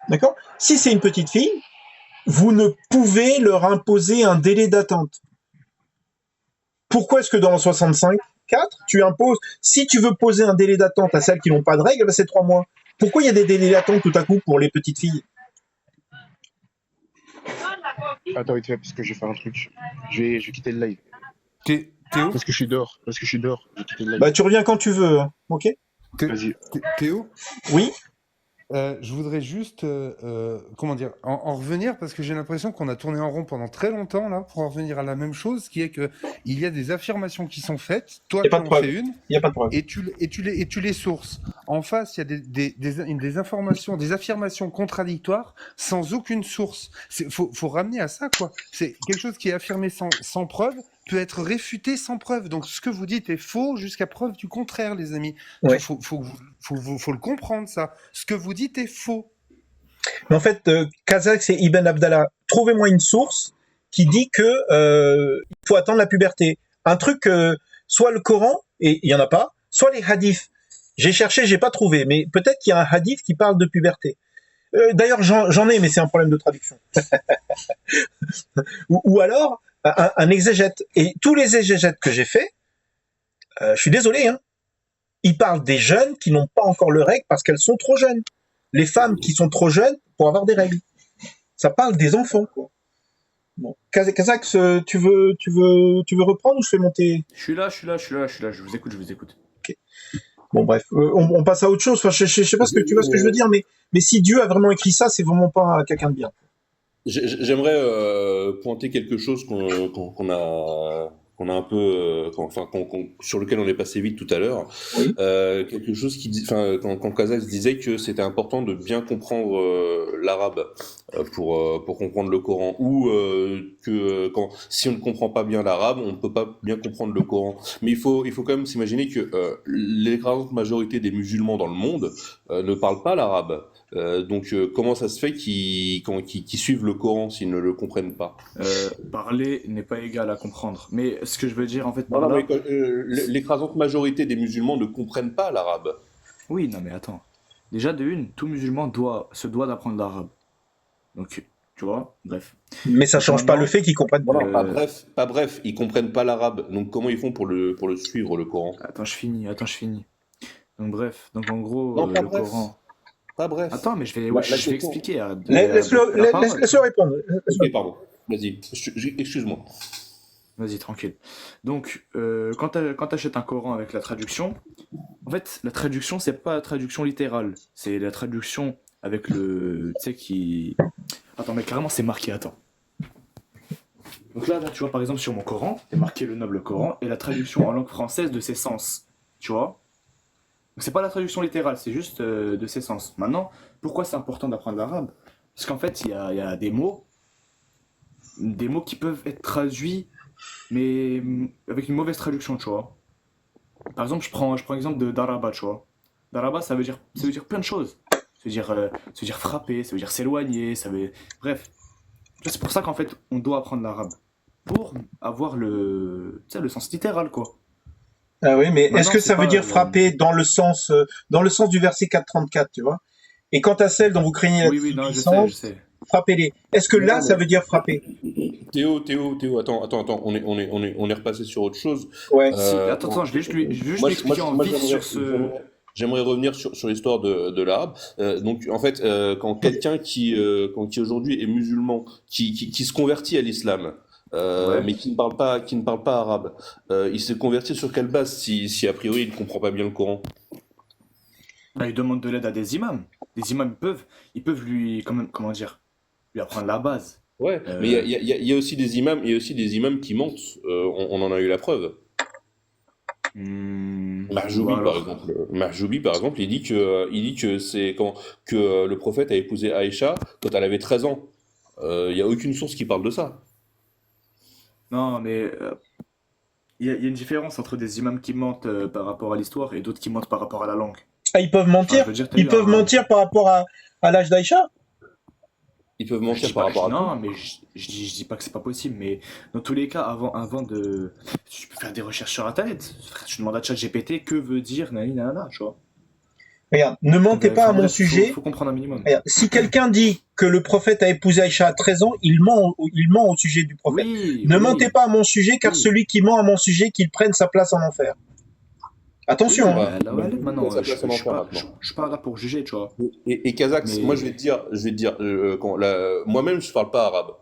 D'accord? Si c'est une petite fille, vous ne pouvez leur imposer un délai d'attente. Pourquoi est-ce que dans le 65.4, tu imposes, si tu veux poser un délai d'attente à celles qui n'ont pas de règles, ben c'est 3 mois. Pourquoi il y a des délais d'attente tout à coup pour les petites filles? Attends, vite fait, parce que je vais faire un truc. Je vais quitter le live. Théo? Parce que je suis dehors. Je vais quitter le live. Bah, tu reviens quand tu veux, hein. Ok? Vas-y. Théo? Oui? Je voudrais juste, comment dire, en revenir parce que j'ai l'impression qu'on a tourné en rond pendant très longtemps là pour en revenir à la même chose, qui est que il y a des affirmations qui sont faites, toi Y a pas tu de en preuve. fais une, Il n'y a pas de problème. et tu les sources. En face, il y a des informations, des affirmations contradictoires sans aucune source. Faut ramener à ça quoi. C'est quelque chose qui est affirmé sans preuve peut être réfuté sans preuve. Donc ce que vous dites est faux jusqu'à preuve du contraire, les amis. Ouais. Faut le comprendre ça. Ce que vous dites est faux. Mais en fait, Kazakh, c'est Ibn Abdallah. Trouvez-moi une source qui dit que il faut attendre la puberté. Un truc, soit le Coran, et il y en a pas, soit les hadiths. J'ai cherché, j'ai pas trouvé, mais peut-être qu'il y a un hadith qui parle de puberté. D'ailleurs, j'en ai, mais c'est un problème de traduction. ou alors, un exégète. Et tous les exégètes que j'ai faits, je suis désolé, hein, ils parlent des jeunes qui n'ont pas encore leurs règles parce qu'elles sont trop jeunes. Les femmes qui sont trop jeunes pour avoir des règles. Ça parle des enfants, quoi. Bon. Kazakh, tu veux reprendre ou je fais monter? Je suis là, je vous écoute. Ok. Bon, bref, on passe à autre chose. Enfin, je sais pas tu vois ce que je veux dire, mais si Dieu a vraiment écrit ça, c'est vraiment pas quelqu'un de bien. J'aimerais pointer quelque chose qu'on a un peu, sur lequel on est passé vite tout à l'heure. Oui. Quelque chose quand Kazakh disait que c'était important de bien comprendre l'arabe pour comprendre le Coran, ou si on ne comprend pas bien l'arabe, on ne peut pas bien comprendre le Coran. Mais il faut quand même s'imaginer que l'écrasante majorité des musulmans dans le monde ne parlent pas l'arabe. Donc comment ça se fait qu'ils suivent le Coran s'ils ne le comprennent pas? Parler n'est pas égal à comprendre. Mais ce que je veux dire en fait Non, par là... mais l'écrasante majorité des musulmans ne comprennent pas l'arabe. Oui, non mais attends. Déjà de une, tout musulman se doit d'apprendre l'arabe. Donc, tu vois, bref. Mais ça change pas le fait qu'ils comprennent pas. Non, pas bref, ils comprennent pas l'arabe. Donc comment ils font pour le suivre, le Coran? Attends, je finis. Donc bref, donc en gros, Non, pas le bref. Coran... Pas bref. Attends, mais je vais question. expliquer. Laisse-le répondre. Ok, pardon. Vas-y, excuse-moi. Vas-y, tranquille. Donc, quand t'achètes un Coran avec la traduction, en fait, la traduction, c'est pas la traduction littérale. C'est la traduction avec le. Tu sais, qui. Attends, mais carrément, c'est marqué, attends. Donc là, tu vois, par exemple, sur mon Coran, c'est marqué le noble Coran et la traduction en langue française de ses sens. Tu vois? Donc, c'est pas la traduction littérale, c'est juste de ses sens. Maintenant, pourquoi c'est important d'apprendre l'arabe? Parce qu'en fait, il y a des mots qui peuvent être traduits, mais avec une mauvaise traduction, tu vois. Par exemple, je prends l'exemple de Daraba, tu vois. Daraba, ça veut dire plein de choses. Ça veut dire frapper, ça veut dire s'éloigner, bref. Tu vois, c'est pour ça qu'en fait, on doit apprendre l'arabe. Pour avoir tu sais, le sens littéral, quoi. Ah oui, mais est-ce Maintenant, que c'est ça veut pas. dire frapper dans le sens du verset 434, tu vois? Et quant à celles dont vous craignez la Oui, oui, non, je sais, je désobéissance, sais. frappez-les. Est-ce que là, Non, ça mais veut dire frapper? Théo, attends, on est repassé sur autre chose. Ouais. Si, attends, Non, attends, je vais juste lui expliquer en moi, vite sur ce. j'aimerais revenir sur l'histoire de l'arabe. Donc, en fait, quand quelqu'un qui aujourd'hui est musulman, qui se convertit à l'islam, Ouais. mais qui ne parle pas arabe, il s'est converti sur quelle base si a priori il ne comprend pas bien le Coran? Bah, il demande de l'aide à des imams. Des imams, ils peuvent lui, comment dire, lui apprendre la base. Ouais, mais Euh, il y a aussi des imams qui mentent. On en a eu la preuve. bah Marjoubi, par alors. exemple. Marjoubi, par exemple, il dit que c'est quand que le prophète a épousé Aïcha quand elle avait 13 ans. Il y a aucune source qui parle de ça. Non, mais il y a une différence entre des imams qui mentent par rapport à l'histoire et d'autres qui mentent par rapport à la langue. Ah, ils peuvent Enfin, je mentir? veux dire, t'as Ils eu peuvent un. mentir par rapport à l'âge d'Aïcha? Ils peuvent Je mentir dis par pas, rapport à tout. non, mais je dis pas que c'est pas possible, mais dans tous les cas, avant de. Tu peux faire des recherches sur Internet. Frère, tu demandes à ChatGPT que veut dire nani nanana, tu vois. Regarde, ne mentez pas à Enfin mon bref, faut, sujet. faut comprendre un minimum. Regarde, si quelqu'un dit que le prophète a épousé Aïcha à 13 ans, il ment au sujet du prophète. Oui, Ne mentez oui, pas à mon sujet, car oui. celui qui ment à mon sujet, qu'il prenne sa place en enfer. Attention, Oui, hein. bah là, Bah, allez, il prend maintenant, sa je place en je suis enfer pas, maintenant. je suis pas là pour juger, tu vois. Et Kazax, moi Mais, je vais te dire, moi-même je parle pas arabe.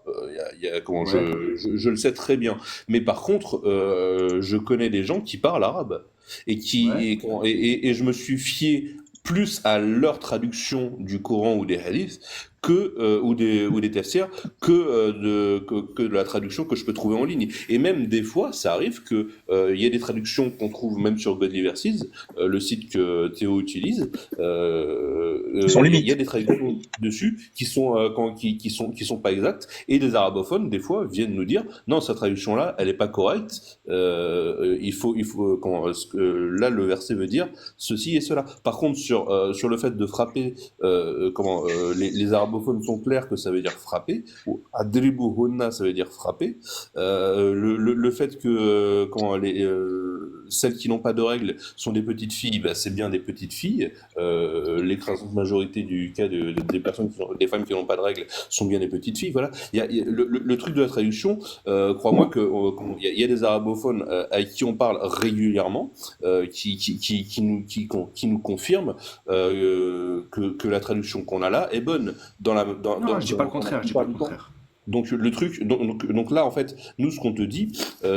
Comment, ouais. je le sais très bien. Mais par contre, je connais des gens qui parlent arabe Ouais. et je me suis fié plus à leur traduction du Coran ou des hadiths ou des tafsirs que de la traduction que je peux trouver en ligne. Et même des fois, ça arrive que il y a des traductions qu'on trouve même sur Godly Verses, le site que Théo utilise. Ils sont Il y a limites. des traductions dessus qui sont pas exactes, et des arabophones des fois viennent nous dire non, cette traduction là elle est pas correcte, là le verset veut dire ceci et cela. Par contre sur le fait de frapper, les arabophones sont clairs que ça veut dire frapper, ou adribu hunna ça veut dire frapper. Le fait que celles qui n'ont pas de règles sont des petites filles, bah, c'est bien des petites filles. L'écrasante majorité du cas des personnes des femmes qui n'ont pas de règles sont bien des petites filles. Voilà. Le truc de la traduction, crois-moi que il y a des arabophones avec qui on parle régulièrement, qui nous confirment que la traduction qu'on a là est bonne Non, je dis pas le dans la contraire, je dis pas plupart le du temps. contraire. Donc le truc, donc là en fait, nous ce qu'on te dit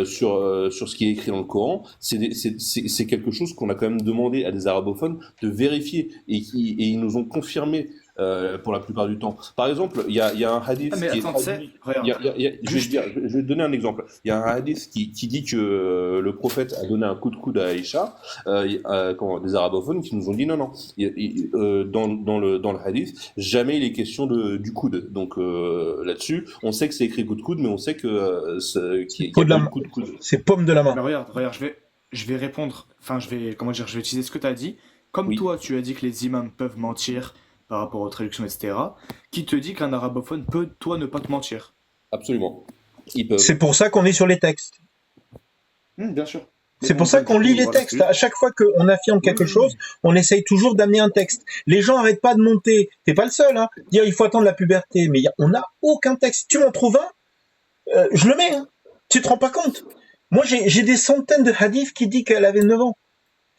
sur ce qui est écrit dans le Coran, c'est quelque chose qu'on a quand même demandé à des arabophones de vérifier, et ils nous ont confirmé pour la plupart du temps. Par exemple, il y a un Ah, hadith mais qui est attends, tu sais, traduit. regarde, juste. Je vais te donner un exemple. Il y a un hadith qui dit que le prophète a donné un coup de coude à Aïcha. Des arabophones qui nous ont dit non, non. Dans le hadith, jamais il est question du coude. Donc là-dessus, on sait que c'est écrit coup de coude, mais on sait C'est qu'il n'y peau a de pas la eu de main. coup de coude. C'est paume de la main. Mais regarde, je vais répondre, enfin, comment dire, je vais utiliser ce que tu as dit. Comme Oui, toi, tu as dit que les imams peuvent mentir par rapport aux traductions, etc., qui te dit qu'un arabophone peut, toi, ne pas te mentir? absolument. Ils peuvent. C'est pour ça qu'on est sur les textes. Bien sûr. C'est Mais pour ça donc, qu'on du lit coup, les voilà, textes. À chaque fois qu'on affirme Oui, quelque oui, oui. chose, on essaye toujours d'amener un texte. Les gens arrêtent pas de monter. T'es pas le seul, hein. Dire il faut attendre la puberté. Mais on n'a aucun texte. Si tu m'en trouves un, je le mets, hein. Tu te rends pas compte? Moi, j'ai des centaines de hadiths qui disent qu'elle avait 9 ans.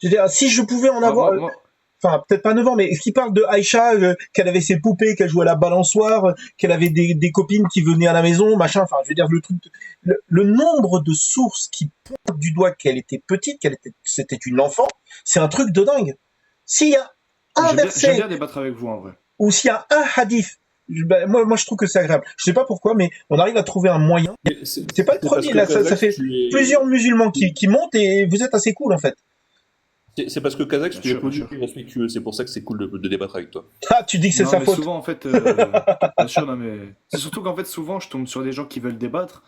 Je veux dire, si je pouvais en Moi, moi, avoir, moi, enfin peut-être pas 9 ans, mais qui parle de Aïcha, qu'elle avait ses poupées, qu'elle jouait à la balançoire, qu'elle avait des copines qui venaient à la maison, machin, enfin je veux dire le truc, le nombre de sources qui pointent du doigt qu'elle était petite, c'était une enfant, c'est un truc de dingue. S'il y a un J'aime verset, bien débattre avec vous en vrai. ou s'il y a un hadith, moi je trouve que c'est agréable. Je sais pas pourquoi, mais on arrive à trouver un moyen. Mais C'est pas le c'est parce premier, que là, ça Kazakh, fait tu es... plusieurs musulmans qui montent et vous êtes assez cool en fait. C'est parce que Kazakh, Bien tu es sûr, bien poli sûr. et respectueux. C'est pour ça que c'est cool de débattre avec toi. Ah, tu dis que c'est Non, sa mais faute. souvent, en fait, bien sûr, non, mais c'est surtout qu'en fait, souvent, je tombe sur des gens qui veulent débattre,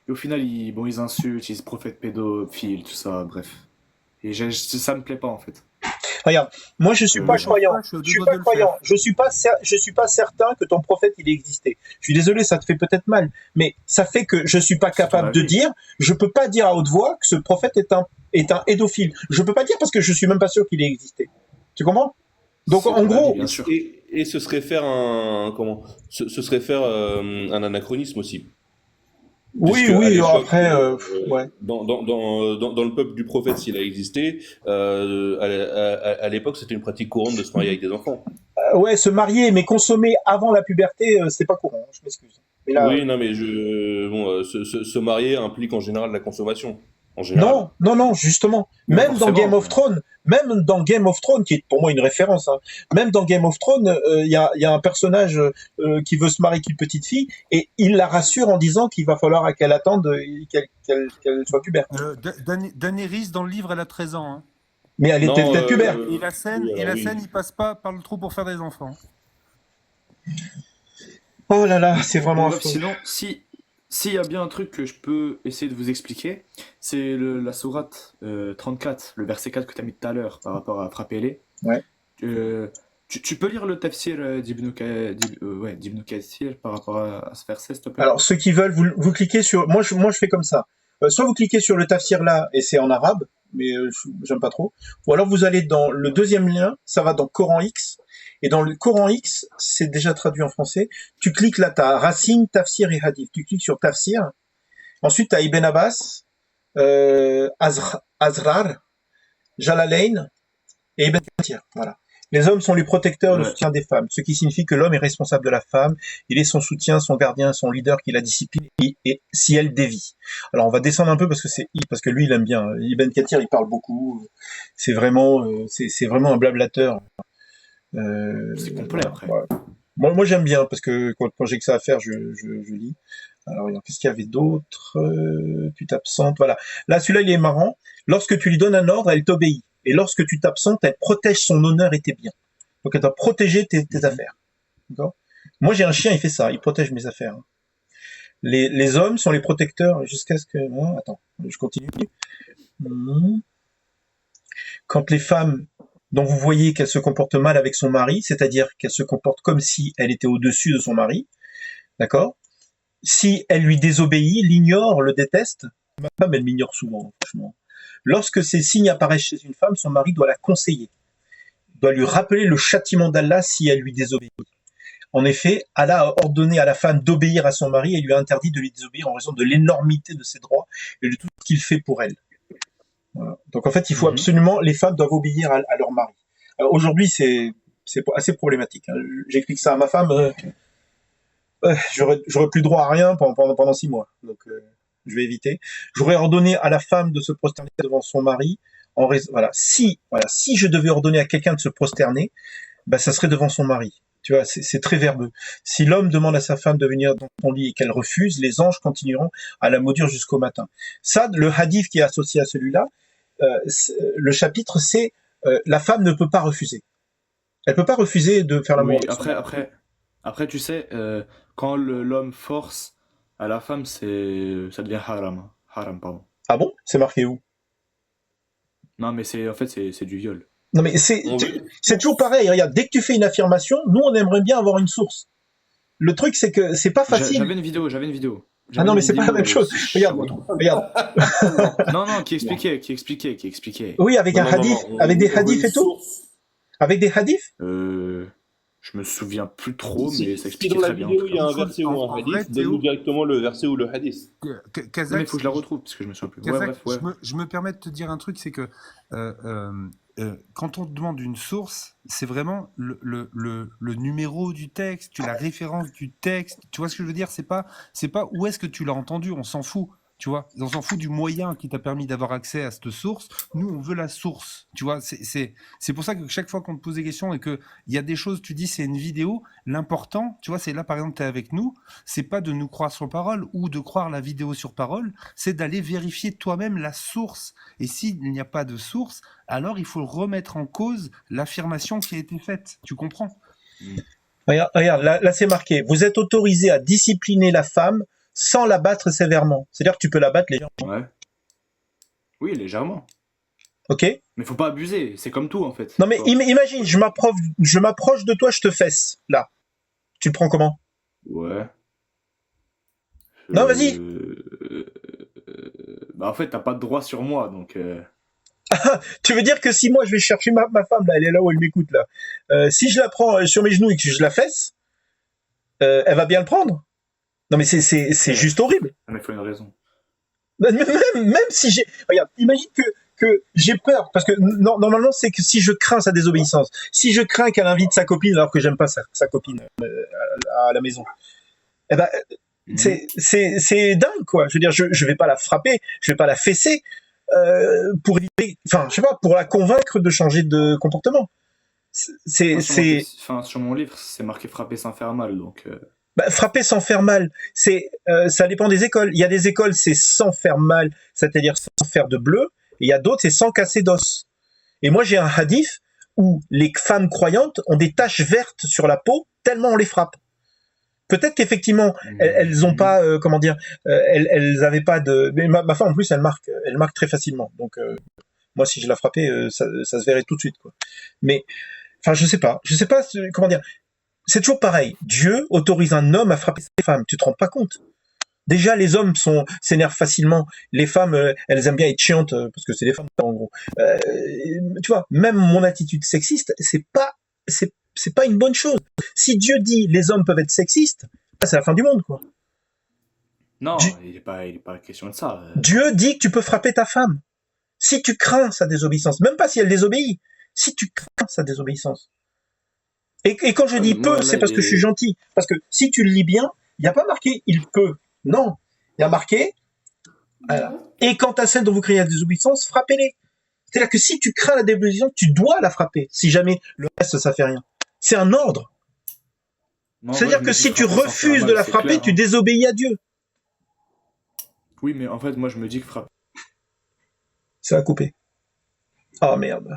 et au final, ils insultent, ils se prophètent pédophiles, tout ça, bref. Et ça me plaît pas, en fait. Regarde, moi je suis Euh, pas Moi, je croyant. suis au Je suis deux doigts pas de le croyant. faire. Je suis pas certain que ton prophète il ait existé. Je suis désolé, ça te fait peut-être mal, mais ça fait que je suis pas C'est ton capable de avis. dire. Je peux pas dire à haute voix que ce prophète est un pédophile. Je peux pas dire parce que je suis même pas sûr qu'il ait existé. Tu comprends? Donc C'est en ton avis, gros, bien sûr. Et ce serait faire un comment? Ce serait faire un anachronisme aussi. oui, Puisque à oui. l'époque, Après, ouais. dans le peuple du prophète, s'il a existé, à l'époque, c'était une pratique courante de se marier avec des enfants. Ouais, se marier mais consommer avant la puberté, c'est pas courant. Je m'excuse. Mais là, Oui, non, mais se marier implique en général la consommation. En général. non, justement. Pas forcément, mais- Même dans Game of Thrones, qui est pour moi une référence, hein, même dans Game of Thrones, il y a un personnage qui veut se marier avec une petite fille et il la rassure en disant qu'il va falloir qu'elle attende qu'elle soit pubère. Daenerys, dans le livre, elle a 13 ans. Hein. Mais elle était Non, peut-être pubère. Et la scène, oui, et alors la oui. scène, il passe pas par le trou pour faire des enfants. Oh là là, c'est Bon, vraiment bref, affreux. sinon, s'il y a bien un truc que je peux essayer de vous expliquer, c'est la sourate 34, le verset 4 que tu as mis tout à l'heure par rapport à frapper-les. Ouais. Tu peux lire le tafsir d'Ibn Kathir par rapport à ce verset, s'il te plaît? Alors ceux qui veulent, vous cliquez sur. Moi je fais comme ça. Soit vous cliquez sur le tafsir là et c'est en arabe, mais j'aime pas trop. Ou alors vous allez dans le deuxième lien, ça va dans Coran X. Et dans le Coran X, c'est déjà traduit en français. Tu cliques là, t'as Racine, Tafsir et Hadith. Tu cliques sur Tafsir. Ensuite, t'as Ibn Abbas, Azrar, Jalalain et Ibn Kathir. Voilà. Les hommes sont les protecteurs et le Ouais. soutien des femmes, ce qui signifie que l'homme est responsable de la femme. Il est son soutien, son gardien, son leader qui la discipline et si elle dévie. Alors on va descendre un peu parce que lui il aime bien. Ibn Kathir il parle beaucoup. C'est vraiment un blablateur. C'est complet après. Voilà. Moi j'aime bien parce que quand j'ai que ça à faire, je lis. Alors qu'est-ce qu'il y avait d'autre? Tu t'absentes. Voilà. Là celui-là il est marrant. Lorsque tu lui donnes un ordre, elle t'obéit. Et lorsque tu t'absentes, elle protège son honneur et tes biens. Donc elle doit protéger tes affaires. D'accord? Moi j'ai un chien, il fait ça, il protège mes affaires. Les hommes sont les protecteurs jusqu'à ce que. Attends, je continue. Quand les femmes dont vous voyez qu'elles se comportent mal avec son mari, c'est-à-dire qu'elles se comportent comme si elle était au-dessus de son mari, d'accord? Si elle lui désobéit, l'ignore, le déteste, ma femme elle m'ignore souvent, franchement. Lorsque ces signes apparaissent chez une femme, son mari doit la conseiller, doit lui rappeler le châtiment d'Allah si elle lui désobéit. En effet, Allah a ordonné à la femme d'obéir à son mari et lui a interdit de lui désobéir en raison de l'énormité de ses droits et de tout ce qu'il fait pour elle. Voilà. Donc en fait, il faut absolument, les femmes doivent obéir à leur mari. Aujourd'hui, c'est assez problématique. Hein. J'explique ça à ma femme, j'aurais plus droit à rien pendant 6 mois. Donc je vais éviter. J'aurais ordonné à la femme de se prosterner devant son mari. Si je devais ordonner à quelqu'un de se prosterner, bah, ça serait devant son mari. Tu vois, c'est très verbeux. Si l'homme demande à sa femme de venir dans son lit et qu'elle refuse, les anges continueront à la maudire jusqu'au matin. Ça, le hadith qui est associé à celui-là, le chapitre, c'est la femme ne peut pas refuser. Elle peut pas refuser de faire l'amour. Oui, après, tu sais, quand l'homme force à la femme, ça devient haram. Haram, pardon. Ah bon? C'est marqué où? Non, mais en fait, c'est du viol. Non mais c'est toujours pareil. Regarde, dès que tu fais une affirmation, nous on aimerait bien avoir une source. Le truc c'est que c'est pas facile. J'avais une vidéo. Ah non mais c'est pas la même chose. Regarde. Non, qui expliquait. Oui, avec un hadith, avec des hadiths et tout. Avec des hadiths. Je me souviens plus trop, mais ça Si expliquait dans la très bien. vidéo il y a un verset ou un En hadith, vrai, donne-nous Théo- directement le verset ou le hadith. Kazakh, Non, mais il faut que je la retrouve, parce que je me souviens plus. Kazakh, Ouais. je me permets de te dire un truc, c'est que quand on te demande une source, c'est vraiment le numéro du texte, la référence du texte. Tu vois ce que je veux dire? C'est pas où est-ce que tu l'as entendu, on s'en fout. Tu vois, on s'en fout du moyen qui t'a permis d'avoir accès à cette source. Nous, on veut la source. Tu vois, c'est pour ça que chaque fois qu'on te pose des questions et qu'il y a des choses, tu dis c'est une vidéo, l'important, tu vois, c'est là par exemple, tu es avec nous, c'est pas de nous croire sur parole ou de croire la vidéo sur parole, c'est d'aller vérifier toi-même la source. Et s'il n'y a pas de source, alors il faut remettre en cause l'affirmation qui a été faite. Tu comprends? Regarde, là c'est marqué. Vous êtes autorisé à discipliner la femme sans la battre sévèrement. C'est-à-dire que tu peux la battre légèrement. Ouais. Oui, légèrement. Ok? Mais faut pas abuser, c'est comme tout en fait. Non mais Faut- imagine, je m'approche de toi, je te fesse, là. Tu le prends comment? Ouais. Non, vas-y. Bah en fait, t'as pas de droit sur moi, donc... Tu veux dire que si moi je vais chercher ma femme, là, elle est là où elle m'écoute, là. Si je la prends sur mes genoux et que je la fesse, elle va bien le prendre? Non mais c'est juste horrible. Mais il faut une raison. Même si j'ai... Regarde, imagine que j'ai peur, parce que normalement c'est que si je crains sa désobéissance, si je crains qu'elle invite sa copine alors que j'aime pas sa copine à la maison, eh ben c'est dingue quoi. Je veux dire, je vais pas la frapper, je vais pas la fesser pour éviter, enfin je sais pas, pour la convaincre de changer de comportement. Sur mon livre, c'est marqué frapper sans faire mal, donc... Bah, frapper sans faire mal, ça dépend des écoles. Il y a des écoles, c'est sans faire mal, c'est-à-dire sans faire de bleu, et il y a d'autres, c'est sans casser d'os. Et moi, j'ai un hadith où les femmes croyantes ont des taches vertes sur la peau tellement on les frappe. Peut-être qu'effectivement, elles ont pas, comment dire, elles avaient pas de. Mais ma femme en plus, elle marque très facilement. Donc moi, si je la frappais, ça se verrait tout de suite, quoi. Mais, enfin, je sais pas, comment dire. C'est toujours pareil. Dieu autorise un homme à frapper ses femmes. Tu te rends pas compte? Déjà, les hommes s'énervent facilement. Les femmes, elles aiment bien être chiantes parce que c'est des femmes en gros. Tu vois, même mon attitude sexiste, c'est pas une bonne chose. Si Dieu dit les hommes peuvent être sexistes, c'est la fin du monde, quoi. Non, il est pas question de ça. Dieu dit que tu peux frapper ta femme. Si tu crains sa désobéissance, même pas si elle désobéit, si tu crains sa désobéissance. Et quand je dis peut, c'est parce que je suis gentil. Parce que si tu le lis bien, il n'y a pas marqué il peut. Non. Il y a marqué et quant à celle dont vous craignez la désobéissance, frappez-les. C'est-à-dire que si tu crains la désobéissance, tu dois la frapper. Si jamais le reste, ça fait rien. C'est un ordre. C'est-à-dire que si tu refuses de la frapper, tu désobéis à Dieu. Oui, mais en fait, moi, je me dis que frapper. Ça a coupé. Ah merde.